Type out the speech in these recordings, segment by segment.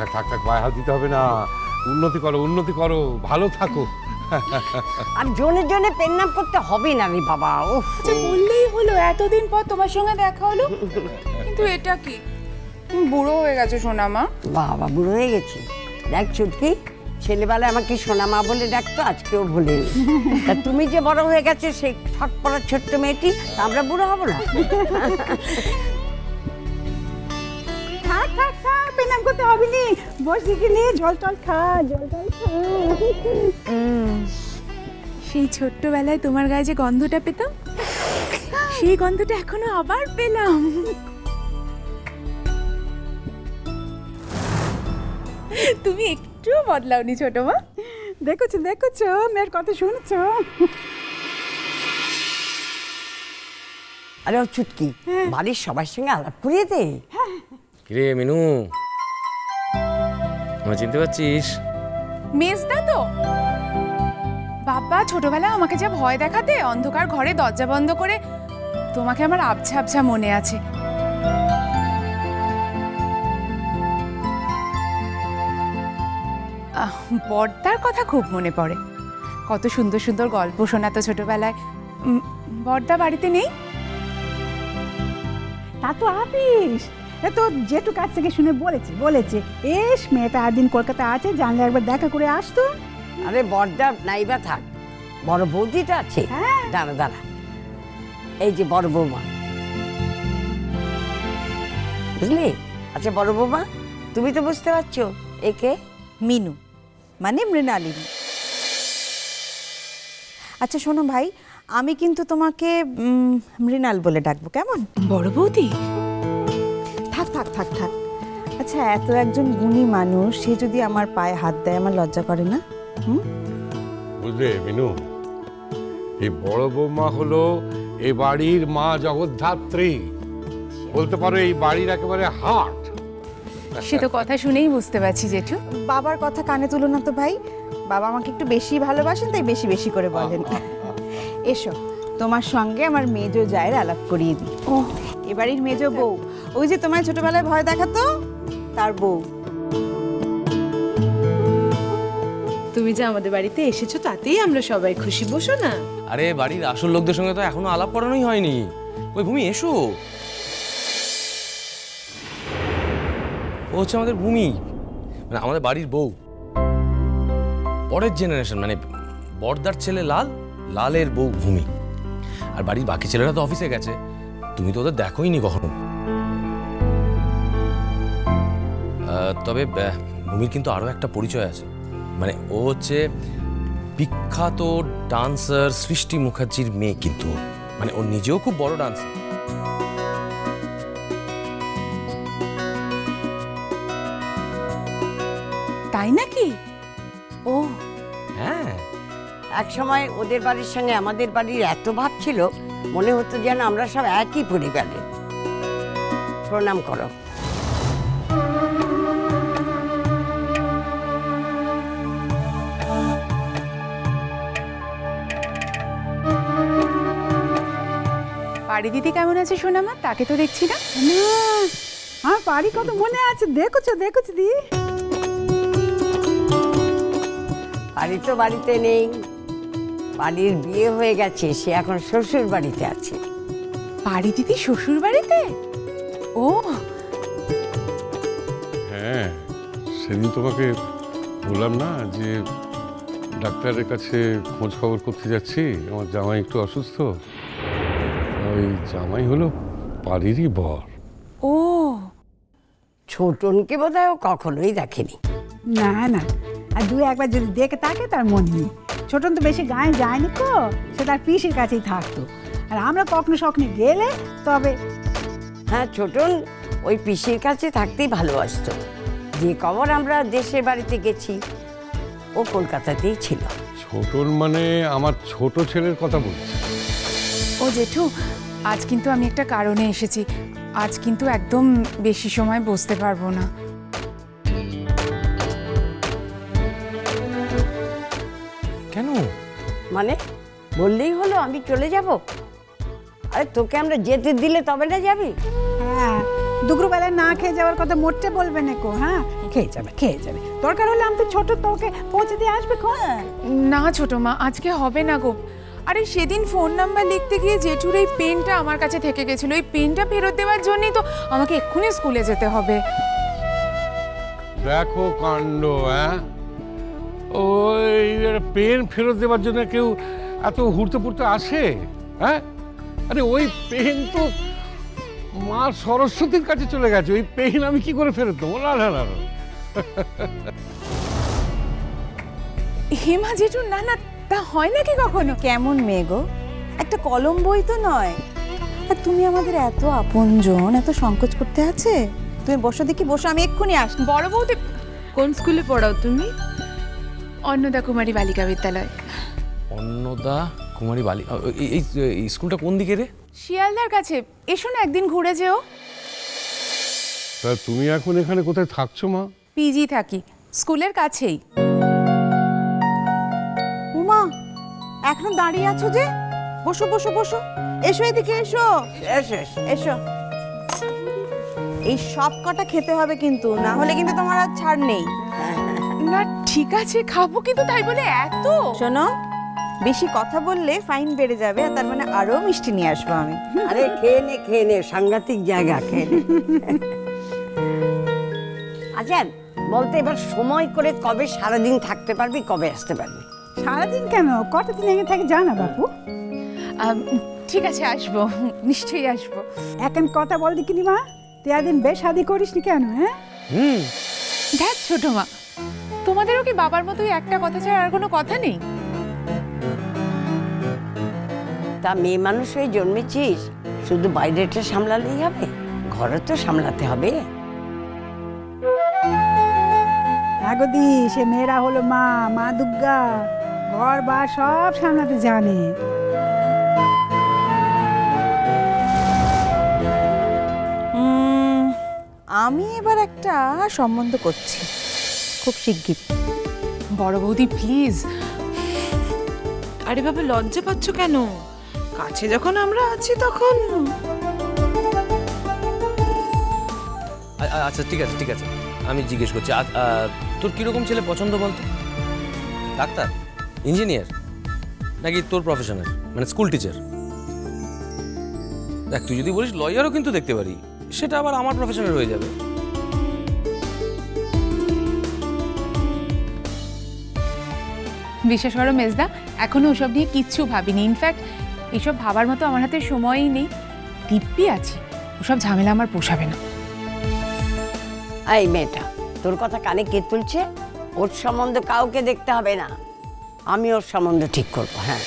থাক থাক থাক, পায়ে হাত দিতে হবে না। উন্নতি করো, ভালো থাকো। আর জনে জনে পেন্নাম করতে হবে না রে বাবা। আচ্ছা বললেই হলো, এতদিন পর তোমার সঙ্গে দেখা হলো। কিন্তু এটা কি, তুমি বুড়ো হয়ে গেছো সোনামা। বাবা বুড়ো হয়ে গেছি? দেখ চুটকি, ছেলেবেলায় আমাকে সোনামা বলে ডাকতো, আজকেও ভুলে। তা তুমি যে বড় হয়ে গেছে সেই ছটপড়া ছোট্ট মেয়েটি, আমরা বুড়ো হব না? থাক থাক থাক, পেনাম করতে হবে নি। বস দিকে নিয়ে জল টল খা, জল টল খা। সেই ছোট্টবেলায় তোমার গায়ে যে গন্ধটা পেতাম, সেই গন্ধটা এখনো আবার পেলাম। তুমি একটুও বদলাওনি ছোট মা। দেখেছো দেখেছো, মেয়ের কথা শুনেছো? আরে ও চুটকি, বাড়ির সবার সঙ্গে আলাপ করিয়ে দে। কিরে মিনু, আমায় চিনতে পারছিস? মেজদা তো? বাবা ছোটবেলায় আমাকে যা ভয় দেখাতে, অন্ধকার ঘরে দরজা বন্ধ করে, তোমাকে আমার আবছা আবছা মনে আছে। বড়দার কথা খুব মনে পড়ে, কত সুন্দর সুন্দর গল্প শোনাতো ছোটবেলায়। বড়দা বাড়িতে নেই? তা তো আপিস, এ তো জেঠু কাছ থেকে শুনে বলেছে এস মেয়েটা একদিন কলকাতা আছে, জানলে একবার দেখা করে আসতো। আরে বড়দা নাইবা থাক, বড় বৌদিটা আছে। দাঁড়া দাঁড়া, এই যে বড় বৌমা, বুঝলি? আচ্ছা বড় বৌমা, তুমি তো বুঝতে পারছো একে? মিনু মানে মৃণালিনী। আচ্ছা শোনো ভাই, আমি কিন্তু তোমাকে মৃণাল বলে ডাকবো, কেমন? বড় বৌদি? থাক থাক থাক থাক। আচ্ছা এত একজন গুণী মানুষ, সে যদি আমার পায়ে হাত দেয়, আমার লজ্জা করে না? বুঝলে মিনু, এই বড় বৌমা হলো এ বাড়ির মা জগদ্ধাত্রী, বলতে পারো এই বাড়ির একেবারে হার্ট। সে তো কথা শুনেই বুঝতে পারছি জেঠু। বাবার কথা কানে তুলো না তো ভাই, বাবা আমাকে একটু বেশি ভালোবাসেন, তাই বেশি বেশি করে বলেন। এসো তোমার সঙ্গে আমার মেজো জায়ের আলাপ করিয়ে দিই। ও এবাড়ির মেজো বউ, ওই যে তোমায় ছোটবেলায় ভয় দেখাতো, তার বউ। তুমি যে আমাদের বাড়িতে এসেছো তাতেই আমরা সবাই খুশি, বসো না। আরে বাড়ির আসল লোকদের সঙ্গে তো এখনো আলাপ করানোই হয়নি। ওই ভূমি এসো, ও হচ্ছে আমাদের ভূমি, মানে আমাদের বাড়ির বউ, পরের জেনারেশন, মানে বড়দার ছেলে লাল, লালের বউ ভূমি। আর বাড়ির বাকি ছেলেরা তো অফিসে গেছে, তুমি তো ওদের দেখোইনি কখনো। তবে ভূমির কিন্তু আরো একটা পরিচয় আছে, মানে ও হচ্ছে বিখ্যাত ডান্সার সৃষ্টি মুখার্জির মেয়ে, কিন্তু মানে ও নিজেও খুব বড় ডান্সার। তাই নাকি? ও হ্যাঁ, এক সময় ওদের বাড়ির সঙ্গে আমাদের বাড়ির এত ভাব ছিল, মনে হতো যেন আমরা সব একই পরিবারের। প্রণাম করো। বাড়ি দিদি কেমন আছে সোনামা? তাকে তো দেখছি না। আমার বাড়ি কত মনে আছে, দেখেছো দেখেছো দি। বাড়ি তো বাড়িতে নেই, বাড়ির বিয়ে হয়ে গেছে, সে এখন শ্বশুর বাড়িতে আছে। বাড়ি দিদি শ্বশুর বাড়িতে? ও হ্যাঁ, সেদিন তোমাকে বললাম না যে ডাক্তারের কাছে খোঁজ খবর করতে যাচ্ছি, আমার জামাই একটু অসুস্থ। ওই জামাই হলো বাড়িরই বর। ও ছোটনকে বোধহয় ও কখনোই দেখেনি। না না, আর দু একবার যদি দেখে তাকে তার মনে নেই। ছোটন তো বেশি গায়ে যায়নি কো, সে তার পিসির কাছেই থাকতো। আর আমরা কখনো সখনে গেলে তবে। হ্যাঁ, ছোটন ওই পিসির কাছে থাকতেই ভালোবাসতো। যে কবর আমরা দেশের বাড়িতে গেছি, ও কলকাতাতেই ছিল। ছোটন মানে আমার ছোট ছেলের কথা বলছি। ও জেঠু, আজ কিন্তু আমি একটা কারণে এসেছি, আজ কিন্তু একদম বেশি সময় বসতে পারবো না। কেন? মানে বললেই হলো আমি চলে যাব? আরে তোকে আমরা যেতে দিলে তবে না যাবি? হ্যাঁ, দুপুরবেলায় না খেয়ে যাওয়ার কথা মোটে বলবে না কো। হ্যাঁ, খেয়ে যাবে খেয়ে যাবে, দরকার হলে আমি তো ছোট তোকে পৌঁছে দিয়ে আসবে। না ছোট মা, আজকে হবে না গো। আরে সেদিন ফোন নাম্বার লিখতে গিয়ে জেঠুর এই পেনটা আমার কাছে থেকে গেছিল, এই পেনটা ফেরত দেওয়ার জন্যই তো আমাকে এক্ষুনি স্কুলে যেতে হবে। দেখো কাণ্ড, হ্যাঁ ওই পেন ফেরত দেওয়ার জন্য কেউ এত হুড়তে পুড়তে আসে? হ্যাঁ, আরে ওই পেন তো মা সরস্বতীর কাছে চলে গেছে, ওই পেন আমি কি করে ফেরত দেবো? না না না। হেমা জেঠু, না না, তা হয় নাকি কখনো? কেমন মেয়ে গো, একটা কলম বই তো নয়। আর তুমি আমাদের এত আপনজন, এত সংকোচ করতে আছে? তুমি বসো দেখি, বসো, আমি এক্ষুনি আসি। বড় বৌদি কোন স্কুলে পড়াও তুমি? অন্নদা কুমারী বালিকা বিদ্যালয়। অন্নদা কুমারী বালি, এই স্কুলটা কোন দিকে রে? শিয়ালদার কাছে, এসো না একদিন ঘুরে যেও। তা তুমি এখন এখানে কোথায় থাকছো মা? পিজি থাকি, স্কুলের কাছেই। উমা, এখনো দাঁড়িয়ে আছো যে? বসো বসো বসো, এসো এদিকে এসো। এসো এসো। এসো, এই সব কটা খেতে হবে কিন্তু, না হলে কিন্তু তোমার আর ছাড় নেই। না ঠিক আছে, খাবো, কিন্তু তাই বলে এত? শোনো, বেশি কথা বললে ফাইন বেড়ে যাবে, আর তার মানে আরো মিষ্টি নিয়ে আসবো আমি। আরে খেয়ে নে, সাংঘাতিক জায়গা, খেয়ে নে। আচ্ছা বলতে, এবার সময় করে কবে সারাদিন থাকতে পারবি, কবে আসতে পারবি? সারাদিন কেন, কটা দিন আগে থেকে জানা বাপু। ঠিক আছে, আসবো, নিশ্চয়ই আসবো। এখন কথা বল দেখিনি মা, তুই একদিন বেশ শাদি করিসনি কেন? হ্যাঁ দেখ ছোট মা, তোমাদেরও কি বাবার মতোই একটা কথা ছাড়া আর কোনো কথা নেই? তা মেয়ে মানুষ হয়ে জন্মেছিস, শুধু বাইরেটা সামলালেই হবে? ঘরে তো সামলাতে হবে। আগদি, সে মেয়েরা হলো মা, মা দুর্গা, ঘর বা সব সামলাতে জানে। আমি এবার একটা সম্বন্ধ করছি, খুব শিগগির। বড় বৌদি প্লিজ। আরে বাবা, লজ্জা পাচ্ছ কেন? কাছে যখন আমরা আছি তখন। আচ্ছা ঠিক আছে ঠিক আছে, আমি জিজ্ঞেস করছি, তোর কিরকম ছেলে পছন্দ বলতো? ডাক্তার, ইঞ্জিনিয়ার, নাকি তোর প্রফেশনের মানে স্কুল টিচার? দেখ, তুই যদি বলিস লয়ারও কিন্তু দেখতে পারি, সেটা আবার আমার প্রফেশনের হয়ে যাবে। বিশ্বাস করো মেজদা, এখনো ওসব নিয়ে কিচ্ছু ভাবিনি। ইনফ্যাক্ট এইসব ভাবার মতো আমার হাতে সময়ই নেই। দিব্যি আছি, ওসব ঝামেলা আমার পোষাবে না। এই মেয়েটা, তোর কথা কানে কে তুলছে? ওর সম্বন্ধে কাউকে দেখতে হবে না, আমি ওর সম্বন্ধ ঠিক করবো। হ্যাঁ,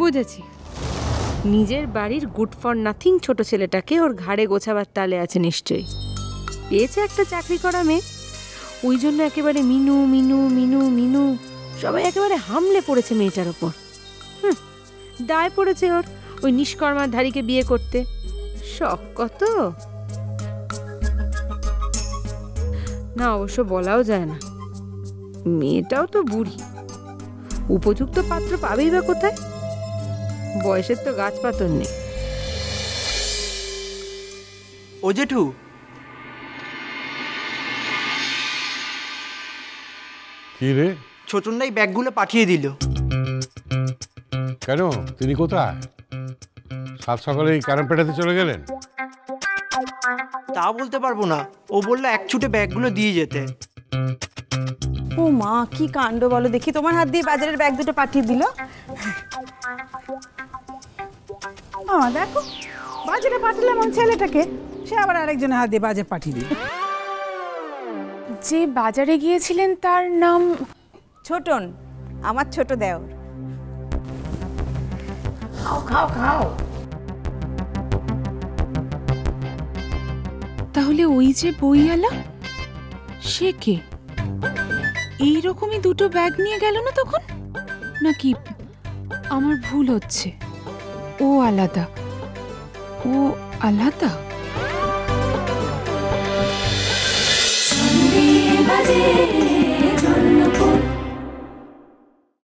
বুঝেছি, নিজের বাড়ির গুড ফর নাথিং ছোট ছেলেটাকে ওর ঘাড়ে গোছাবার তালে আছে নিশ্চয়ই। পেয়েছে একটা চাকরি করা মেয়ে, ওই জন্য একেবারে মিনু মিনু মিনু মিনু, সবাই একেবারে হামলে পড়েছে মেয়েটার ওপর। দায় পড়েছে ওর ওই নিষ্কর্মার ধারীকে বিয়ে করতে। শখ কত না, অবশ্য বলাও যায় না। মেয়েটাও তো বুড়ি, উপযুক্ত পাত্র পাবেই বা কোথায়? বয়সের তো গাছ পাতর নেই। ও জেঠু, কি রে? ছোটনদাই ব্যাগগুলো পাঠিয়ে দিল। কেন, তিনি কোথায়? সাত সকালেই ক্যারাম পেটাতে চলে গেলেন? তা বলতে পারবো না, ও বললো এক ছুটে ব্যাগগুলো দিয়ে যেতে। ও মা, কি কাণ্ড বলো দেখি, তোমার হাত দিয়ে বাজারের ব্যাগ দুটো পাঠিয়ে দিল। দেখো, বাজারে পাঠালাম আমার ছেলেটাকে, সে আবার আরেকজনের হাত দিয়ে বাজার পাঠিয়ে দিল। যে বাজারে গিয়েছিলেন তার নাম? ছোটন, আমার ছোট দেওর। খাও খাও খাও। তাহলে ওই যে বইয়ালা, সে কে? এইরকমই দুটো ব্যাগ নিয়ে গেল না তখন? নাকি আমার ভুল হচ্ছে? ও আলাদা, ও আলাদা। বাজে